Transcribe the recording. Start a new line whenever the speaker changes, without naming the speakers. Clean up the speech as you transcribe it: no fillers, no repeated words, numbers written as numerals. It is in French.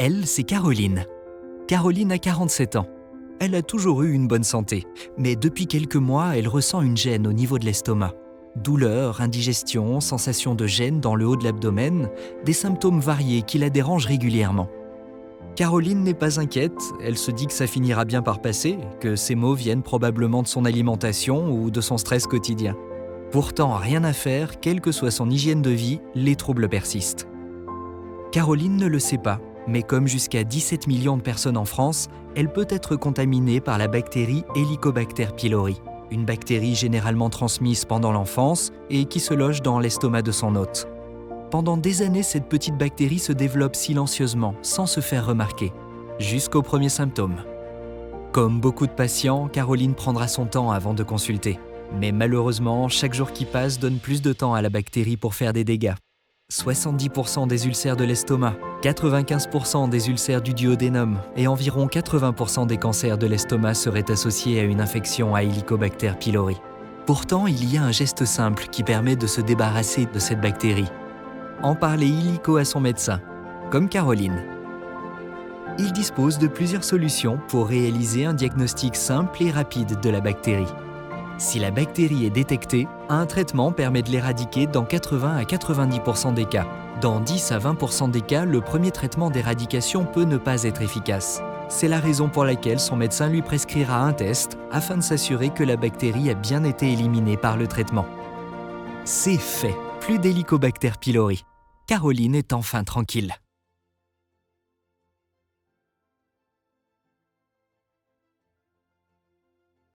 Elle, c'est Caroline. Caroline a 47 ans. Elle a toujours eu une bonne santé, mais depuis quelques mois, elle ressent une gêne au niveau de l'estomac. Douleurs, indigestion, sensation de gêne dans le haut de l'abdomen, des symptômes variés qui la dérangent régulièrement. Caroline n'est pas inquiète, elle se dit que ça finira bien par passer, que ces maux viennent probablement de son alimentation ou de son stress quotidien. Pourtant, rien à faire, quelle que soit son hygiène de vie, les troubles persistent. Caroline ne le sait pas, mais comme jusqu'à 17 millions de personnes en France, elle peut être contaminée par la bactérie Helicobacter pylori, une bactérie généralement transmise pendant l'enfance et qui se loge dans l'estomac de son hôte. Pendant des années, cette petite bactérie se développe silencieusement, sans se faire remarquer, jusqu'aux premiers symptômes. Comme beaucoup de patients, Caroline prendra son temps avant de consulter. Mais malheureusement, chaque jour qui passe donne plus de temps à la bactérie pour faire des dégâts. 70% des ulcères de l'estomac, 95% des ulcères du duodénum et environ 80% des cancers de l'estomac seraient associés à une infection à Helicobacter pylori. Pourtant, il y a un geste simple qui permet de se débarrasser de cette bactérie. En parler illico à son médecin, comme Caroline. Il dispose de plusieurs solutions pour réaliser un diagnostic simple et rapide de la bactérie. Si la bactérie est détectée, un traitement permet de l'éradiquer dans 80 à 90% des cas. Dans 10 à 20% des cas, le premier traitement d'éradication peut ne pas être efficace. C'est la raison pour laquelle son médecin lui prescrira un test afin de s'assurer que la bactérie a bien été éliminée par le traitement. C'est fait, plus d'Helicobacter pylori. Caroline est enfin tranquille.